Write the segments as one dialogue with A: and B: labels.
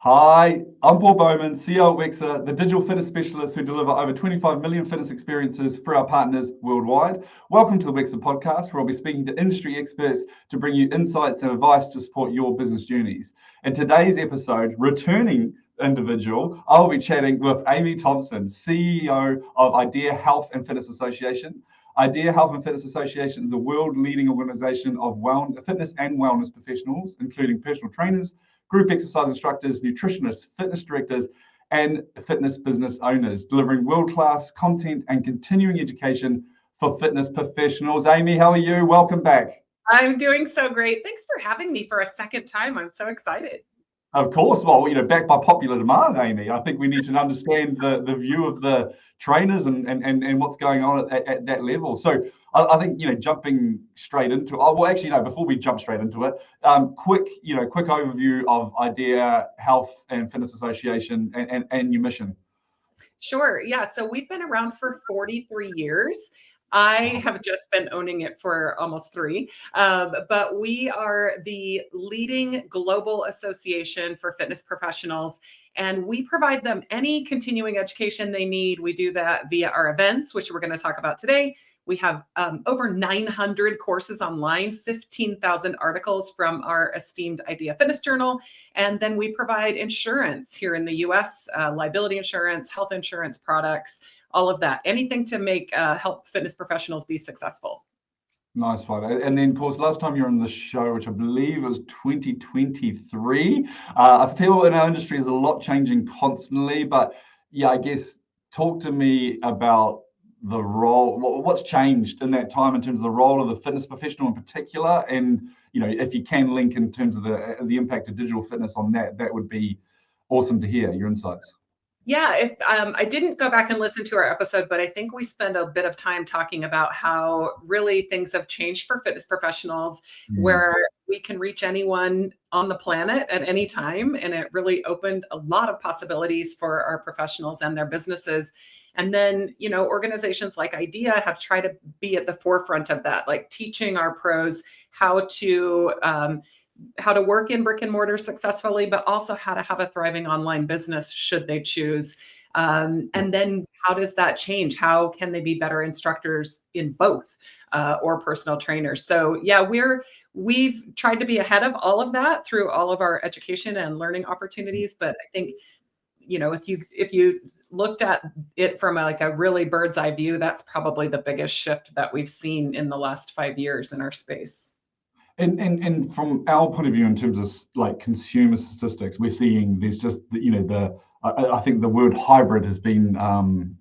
A: Hi, I'm Paul Bowman, CEO at Wexer, the digital fitness specialist who deliver over 25 million fitness experiences for our partners worldwide. Welcome to the Wexer podcast, where I'll be speaking to industry experts to bring you insights and advice to support your business journeys. In today's episode, returning individual, I'll be chatting with Amy Thompson, CEO of Idea Health and Fitness Association. Idea Health and Fitness Association is the world-leading organization of fitness and wellness professionals, including personal trainers, group exercise instructors, nutritionists, fitness directors, and fitness business owners, delivering world-class content and continuing education for fitness professionals. Amy, how are you? Welcome back.
B: I'm doing so great. Thanks for having me for a second time. I'm so excited.
A: Of course. Well, backed by popular demand, Amy. I think we need to understand the view of the trainers and what's going on at that level. So I think, jumping straight into before we jump straight into it, quick overview of Idea Health and Fitness Association and your mission.
B: Sure. Yeah. So we've been around for 43 years. I have just been owning it for almost 3, but we are the leading global association for fitness professionals, and we provide them any continuing education they need. We do that via our events, which we're going to talk about today. We have over 900 courses online, 15,000 articles from our esteemed Idea Fitness Journal. And then we provide insurance here in the US, liability insurance, health insurance products, all of that, anything to help fitness professionals be successful.
A: Nice one. And then, of course, last time you were on the show, which I believe was 2023, I feel in our industry is a lot changing constantly, but yeah, I guess talk to me about the role, what's changed in that time in terms of the role of the fitness professional in particular, and if you can link in terms of the impact of digital fitness on that would be awesome to hear your insights.
B: Yeah, if I didn't go back and listen to our episode, but I think we spent a bit of time talking about how really things have changed for fitness professionals, where we can reach anyone on the planet at any time. And it really opened a lot of possibilities for our professionals and their businesses. And then, organizations like Idea have tried to be at the forefront of that, like teaching our pros how to work in brick and mortar successfully, but also how to have a thriving online business should they choose. And then how does that change? How can they be better instructors in both or personal trainers? So yeah, we've tried to be ahead of all of that through all of our education and learning opportunities. But I think, if you looked at it from a really bird's eye view, that's probably the biggest shift that we've seen in the last 5 years in our space.
A: And from our point of view, in terms of like consumer statistics, we're seeing there's just I think the word hybrid has been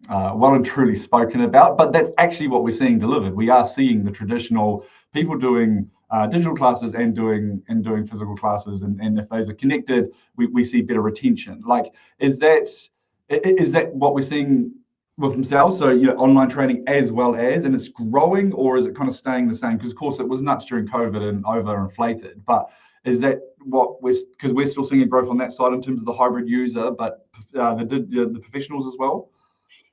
A: well and truly spoken about, but that's actually what we're seeing delivered. We are seeing the traditional people doing digital classes and doing physical classes, and if those are connected, we see better retention. Like, is that what we're seeing with themselves? So online training as well as, and it's growing, or is it kind of staying the same? Because of course it was nuts during COVID and overinflated, but is that because we're still seeing a growth on that side in terms of the hybrid user, but the professionals as well?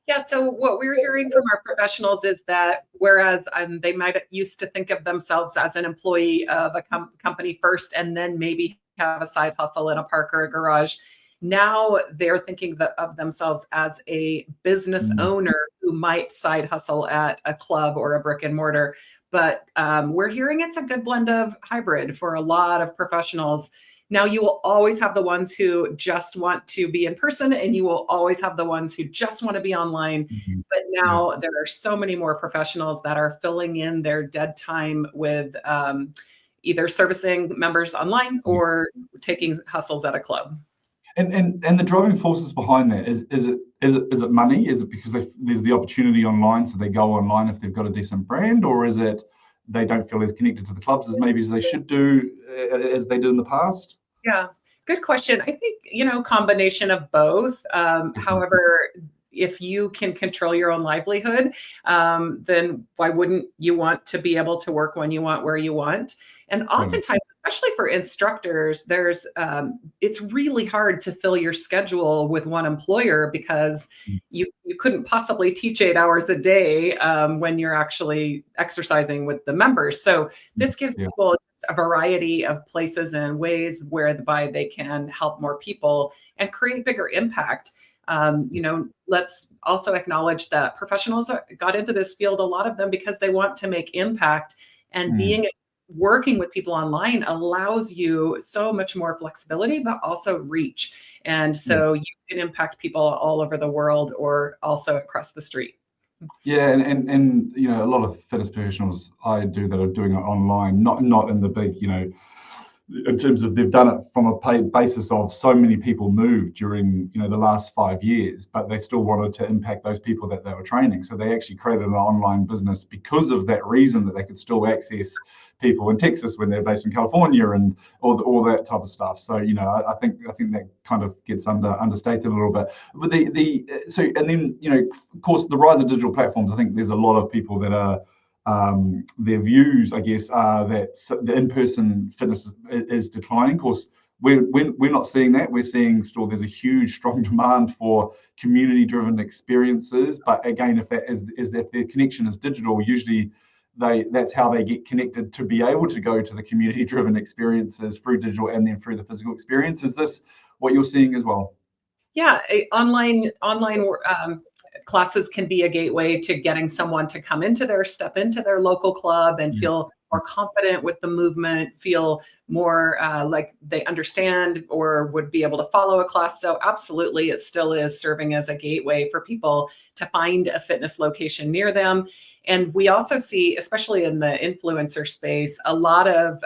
B: Yeah, so what we're hearing from our professionals is that whereas they might used to think of themselves as an employee of a company first and then maybe have a side hustle in a park or a garage, now they're thinking of themselves as a business owner who might side hustle at a club or a brick and mortar. But we're hearing it's a good blend of hybrid for a lot of professionals. Now, you will always have the ones who just want to be in person, and you will always have the ones who just want to be online. But now there are so many more professionals that are filling in their dead time with either servicing members online or taking hustles at a club.
A: And the driving forces behind that is it money? Is it because there's the opportunity online, so they go online if they've got a decent brand, or is it they don't feel as connected to the clubs as maybe as they should do as they did in the past?
B: Yeah, good question. I think, combination of both. However, if you can control your own livelihood, then why wouldn't you want to be able to work when you want, where you want? And oftentimes, especially for instructors, it's really hard to fill your schedule with one employer because you couldn't possibly teach 8 hours a day when you're actually exercising with the members. So this gives people a variety of places and ways whereby they can help more people and create bigger impact. Let's also acknowledge that professionals got into this field, a lot of them because they want to make impact, and working with people online allows you so much more flexibility, but also reach. And so you can impact people all over the world or also across the street.
A: Yeah, and a lot of fitness professionals I do that are doing it online, not in the big, in terms of they've done it from a paid basis of so many people moved during the last 5 years, but they still wanted to impact those people that they were training. So they actually created an online business because of that reason, that they could still access people in Texas when they're based in California and all that type of stuff. So I think that kind of gets understated a little bit. But and then of course the rise of digital platforms. I think there's a lot of people that are. Their views, I guess, are that the in-person fitness is declining. Of course, we're not seeing that. We're seeing still there's a huge, strong demand for community-driven experiences. But again, if their connection is digital, usually that's how they get connected to be able to go to the community-driven experiences through digital and then through the physical experience. Is this what you're seeing as well?
B: Yeah, online classes can be a gateway to getting someone to step into their local club and feel more confident with the movement, feel more like they understand or would be able to follow a class. So absolutely, it still is serving as a gateway for people to find a fitness location near them. And we also see, especially in the influencer space, a lot of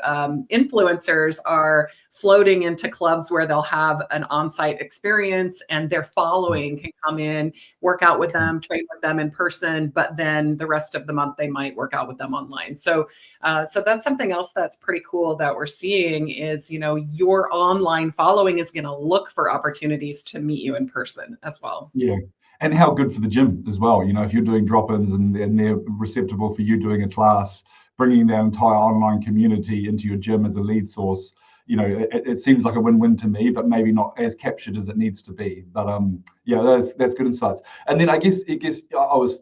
B: influencers are floating into clubs where they'll have an on-site experience and their following can come in, work out with them, train with them in person, but then the rest of the month they might work out with them online. So that's something else that's pretty cool that we're seeing is, your online following is going to look for opportunities to meet you in person as well.
A: Yeah. And how good for the gym as well. If you're doing drop-ins and they're receptible for you doing a class, bringing that entire online community into your gym as a lead source, it seems like a win-win to me, but maybe not as captured as it needs to be. But that's good insights. And then I guess we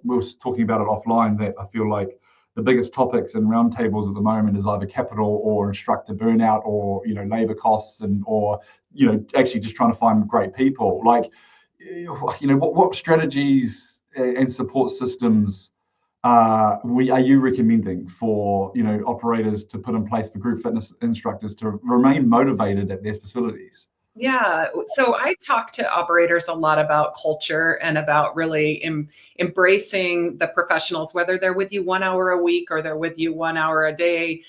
A: were talking about it offline, that I feel like the biggest topics in roundtables at the moment is either capital or instructor burnout or labor costs or actually just trying to find great people. Like, what strategies and support systems are you recommending for operators to put in place for group fitness instructors to remain motivated at their facilities?
B: Yeah. So I talk to operators a lot about culture and about really embracing the professionals, whether they're with you 1 hour a week or they're with you 1 hour a day,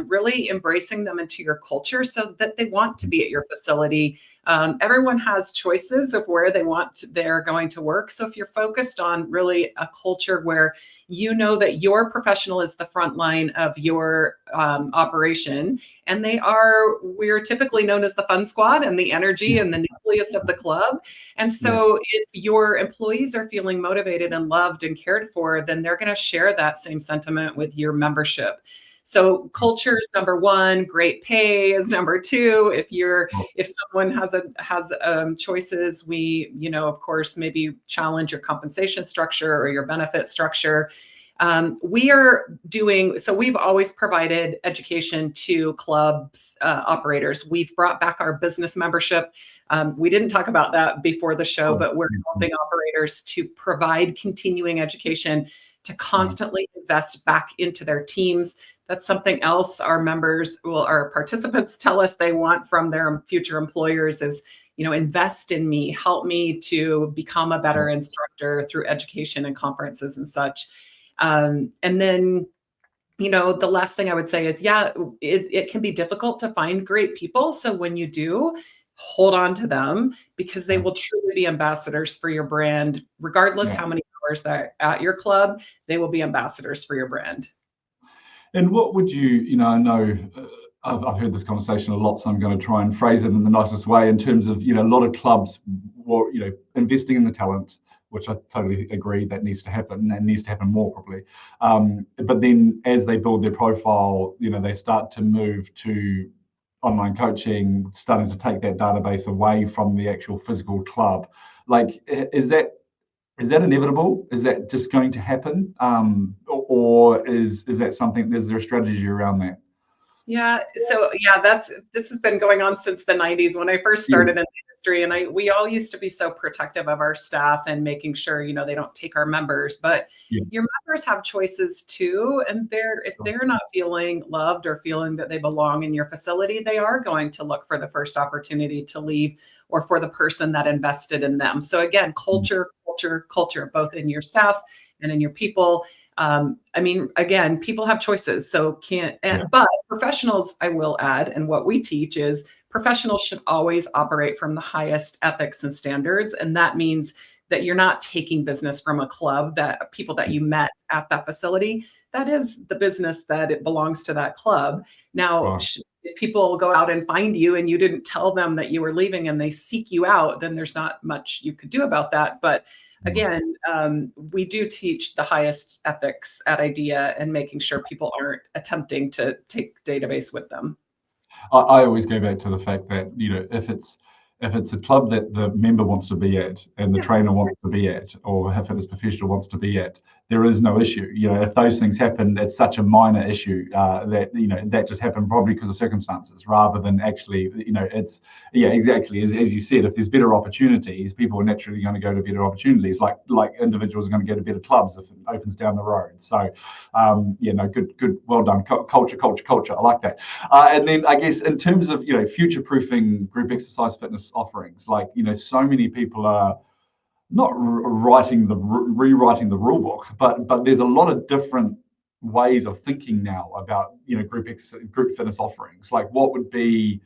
B: really embracing them into your culture so that they want to be at your facility. Everyone has choices of where they're going to work. So if you're focused on really a culture where that your professional is the front line of your operation, and we're typically known as the fun squad and the energy and the nucleus of the club. And so if your employees are feeling motivated and loved and cared for, then they're going to share that same sentiment with your membership. So culture is number one, great pay is number two. If someone has choices, we, of course, maybe challenge your compensation structure or your benefit structure. We've always provided education to clubs operators. We've brought back our business membership. We didn't talk about that before the show, but we're helping operators to provide continuing education to constantly invest back into their teams. That's something else our participants tell us they want from their future employers is, invest in me, help me to become a better instructor through education and conferences and such. And then, the last thing I would say is, it can be difficult to find great people. So when you do, hold on to them because they will truly be ambassadors for your brand, regardless how many hours they're at your club, they will be ambassadors for your brand.
A: And what would I know I've heard this conversation a lot, so I'm going to try and phrase it in the nicest way in terms of, a lot of clubs were, investing in the talent, which I totally agree that needs to happen and needs to happen more probably. But then as they build their profile, they start to move to online coaching, starting to take that database away from the actual physical club. Like, is that inevitable? Is that just going to happen? Or is that something, is there a strategy around that?
B: Yeah. So yeah, this has been going on since the 90s when I first started in the industry. And we all used to be so protective of our staff and making sure, they don't take our members, but
A: Yeah.
B: your members have choices too. And if they're not feeling loved or feeling that they belong in your facility, they are going to look for the first opportunity to leave or for the person that invested in them. So again, culture, both in your staff and in your people. Again, people have choices, so but professionals, I will add, and what we teach is professionals should always operate from the highest ethics and standards. And that means that you're not taking business from a club, that people that you met at that facility, that is the business that it belongs to that club. Now, if people go out and find you and you didn't tell them that you were leaving and they seek you out, then there's not much you could do about that. But again, we do teach the highest ethics at IDEA and making sure people aren't attempting to take database with them.
A: I always go back to the fact that, if it's a club that the member wants to be at and the trainer wants to be at, or a fitness professional wants to be at, there is no issue. If those things happen, it's such a minor issue that just happened probably because of circumstances rather than actually, exactly. As you said, if there's better opportunities, people are naturally going to go to better opportunities, like individuals are going to go to better clubs if it opens down the road. So, good, well done. Culture. I like that. And then I guess in terms of, future-proofing group exercise fitness offerings, so many people are not rewriting the rule book, but there's a lot of different ways of thinking now about group fitness offerings. What would be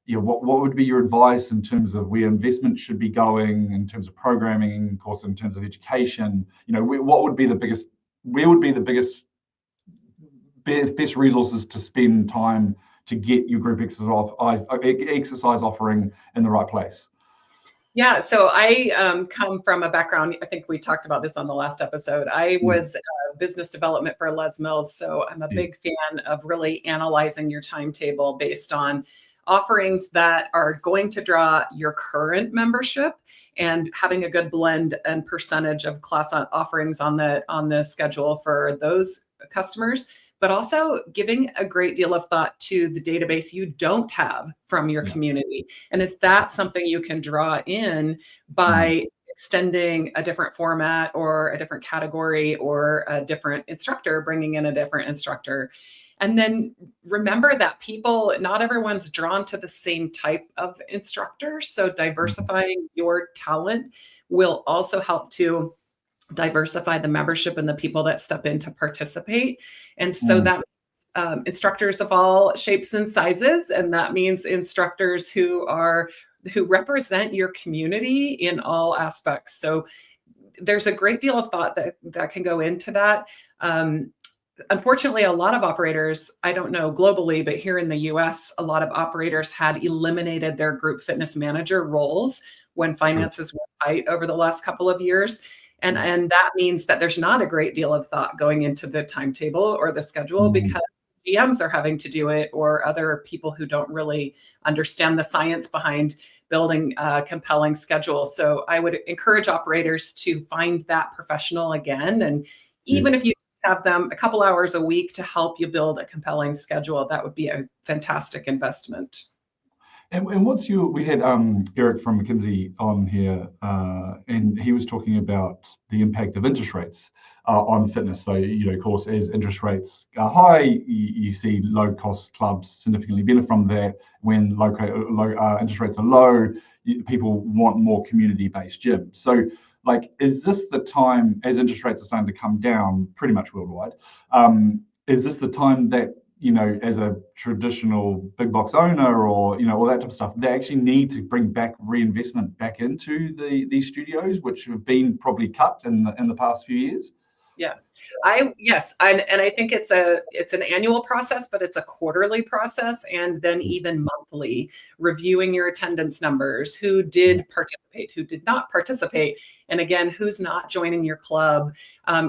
A: what would be your advice in terms of where investment should be going in terms of programming, of course, in terms of education? What would be the biggest best resources to spend time to get your group exercise offering in the right place?
B: Yeah, so I come from a background, I think we talked about this on the last episode. I was business development for Les Mills, so I'm a big fan of really analyzing your timetable based on offerings that are going to draw your current membership and having a good blend and percentage of class offerings on the schedule for those customers, but also giving a great deal of thought to the database you don't have from your community. And is that something you can draw in by extending a different format or a different category or a different instructor, bringing in a different instructor? And then remember that not everyone's drawn to the same type of instructor. So diversifying your talent will also help to diversify the membership and the people that step in to participate. And so that instructors of all shapes and sizes, and that means instructors who represent your community in all aspects. So there's a great deal of thought that can go into that. Unfortunately, a lot of operators, I don't know globally, but here in the US, a lot of operators had eliminated their group fitness manager roles when finances were tight over the last couple of years. And that means that there's not a great deal of thought going into the timetable or the schedule because GMs are having to do it, or other people who don't really understand the science behind building a compelling schedule. So I would encourage operators to find that professional again. And even if you have them a couple hours a week to help you build a compelling schedule, that would be a fantastic investment.
A: And we had Eric from McKinsey on here, and he was talking about the impact of interest rates on fitness. So, of course, as interest rates are high, you see low-cost clubs significantly benefit from that. When low interest rates are low, people want more community-based gyms. So, is this the time, as interest rates are starting to come down pretty much worldwide, is this the time that as a traditional big box owner or, all that type of stuff, they actually need to bring back reinvestment back into these studios, which have been probably cut in the past few years?
B: Yes, and I think it's an annual process, but it's a quarterly process, and then even monthly, reviewing your attendance numbers, who did participate, who did not participate, and again, who's not joining your club.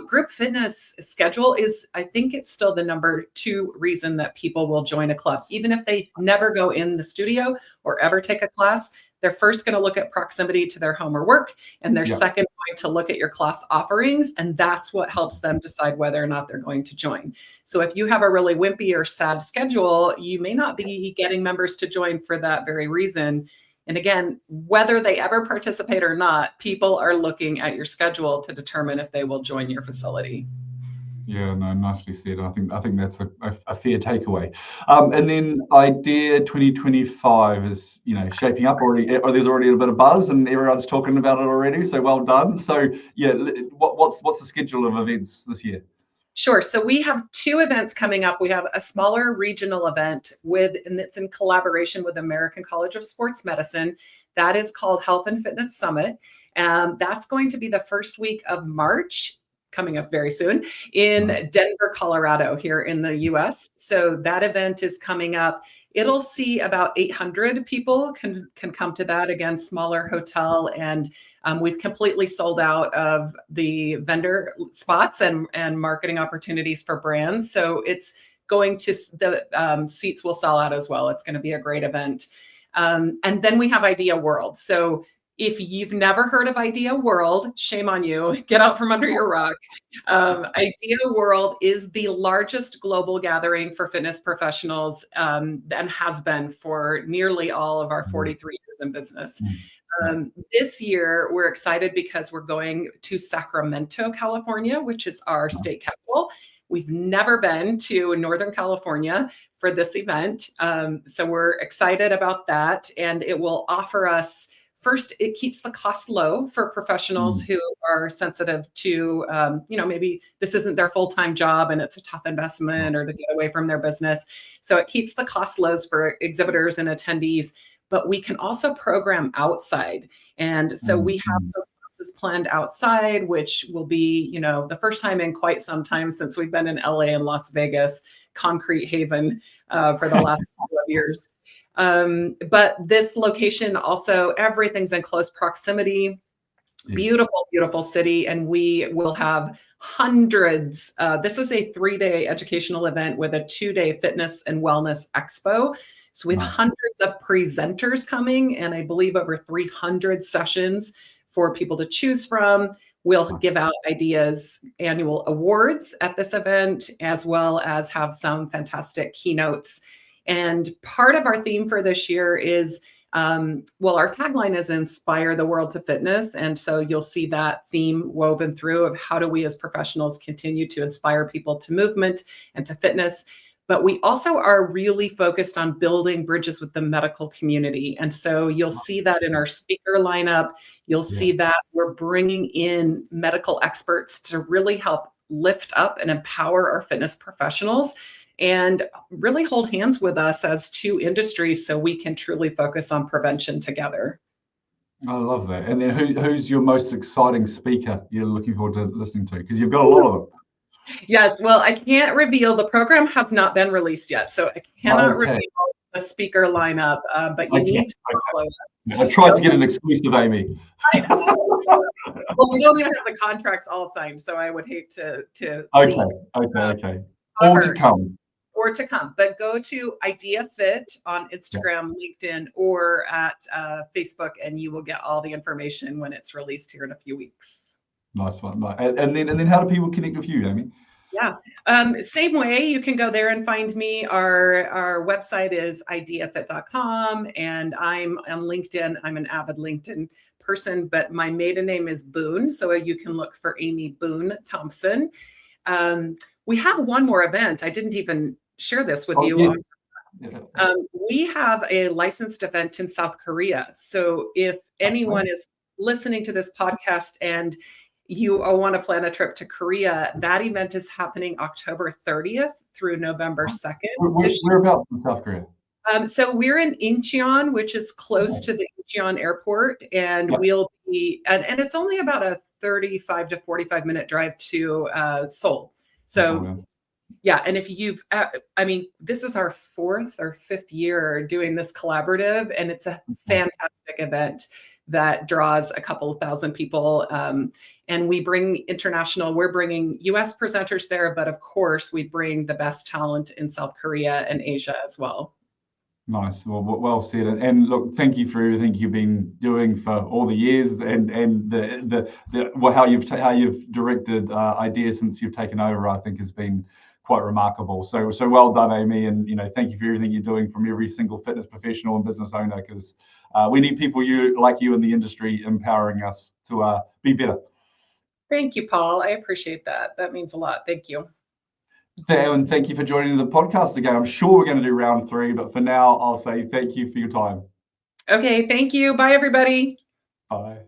B: Group fitness schedule is, I think it's still the number 2 reason that people will join a club, even if they never go in the studio or ever take a class. they're first going to look at proximity to their home or work, and they're
A: Yeah.
B: second going to look at your class offerings, and that's what helps them decide whether or not they're going to join. So if you have a really wimpy or sad schedule, you may not be getting members to join for that very reason. And again, whether they ever participate or not, people are looking at your schedule to determine if they will join your facility.
A: Yeah, no, nicely said. I think that's a fair takeaway. And then Idea 2025 is, shaping up already. Or there's already a bit of buzz, and everyone's talking about it already. So well done. So yeah, what's the schedule of events this year?
B: Sure. So we have 2 events coming up. We have a smaller regional event and it's in collaboration with American College of Sports Medicine. That is called Health and Fitness Summit. That's going to be the first week of March, coming up very soon, in Denver, Colorado, here in the US. So that event is coming up. It'll see about 800 people can come to that. Again, smaller hotel, and we've completely sold out of the vendor spots and marketing opportunities for brands. So it's going to, the seats will sell out as well. It's going to be a great event. And then we have Idea World. So if you've never heard of Idea World, shame on you. Get out from under your rock. Idea World is the largest global gathering for fitness professionals, and has been for nearly all of our 43 years in business. This year, we're excited because we're going to Sacramento, California, which is our state capital. We've never been to Northern California for this event. So we're excited about that. And it will offer us, first, it keeps the cost low for professionals who are sensitive to, maybe this isn't their full-time job and it's a tough investment or to get away from their business. So it keeps the cost lows for exhibitors and attendees, but we can also program outside. And so we have some classes planned outside, which will be, the first time in quite some time since we've been in LA and Las Vegas, concrete haven for the last couple of years. But this location also, everything's in close proximity, beautiful, beautiful city. And we will have hundreds. This is a 3-day educational event with a 2-day fitness and wellness expo. So we have hundreds of presenters coming, and I believe over 300 sessions for people to choose from. We'll give out Ideas annual awards at this event, as well as have some fantastic keynotes. And part of our theme for this year is, our tagline is Inspire the World to Fitness. And so you'll see that theme woven through of how do we as professionals continue to inspire people to movement and to fitness. But we also are really focused on building bridges with the medical community. And so you'll see that in our speaker lineup. You'll see that we're bringing in medical experts to really help lift up and empower our fitness professionals and really hold hands with us as 2 industries so we can truly focus on prevention together.
A: I love that. And then who's your most exciting speaker you're looking forward to listening to? Because you've got a lot of them.
B: Yes, well, I can't reveal. The program has not been released yet, so I cannot reveal the speaker lineup, but you need to follow it.
A: I tried to get an exclusive, Amy.
B: Well, we don't even have the contracts all signed, so I would hate to
A: Okay. Or to come.
B: But go to Idea Fit on Instagram, LinkedIn, or at Facebook, and you will get all the information when it's released here in a few weeks.
A: Nice one. And then how do people connect with you, Amy?
B: Yeah, same way. You can go there and find me. Our website is ideafit.com, and I'm on LinkedIn. I'm an avid LinkedIn person, but my maiden name is Boone, so you can look for Amy Boone Thompson. We have one more event. I didn't even share this with you. Yeah. We have a licensed event in South Korea. So if anyone is listening to this podcast and you want to plan a trip to Korea, that event is happening October 30th through November 2nd.
A: Whereabouts in South Korea?
B: So we're in Incheon, which is close to the Incheon airport, and we'll be, and it's only about a 35 to 45 minute drive to Seoul. So yeah, and if you've, this is our 4th or 5th year doing this collaborative, and it's a fantastic event that draws a couple of thousand people. And we bring we're bringing US presenters there, but of course we bring the best talent in South Korea and Asia as well.
A: Nice. Well said. And look, thank you for everything you've been doing for all the years, and how you've directed ideas since you've taken over. I think has been quite remarkable. So well done, Amy. And thank you for everything you're doing from every single fitness professional and business owner, because we need people like you in the industry empowering us to be better.
B: Thank you, Paul. I appreciate that. That means a lot. Thank you.
A: And thank you for joining the podcast again. I'm sure we're going to do round 3, but for now, I'll say thank you for your time.
B: Okay, thank you. Bye, everybody.
A: Bye.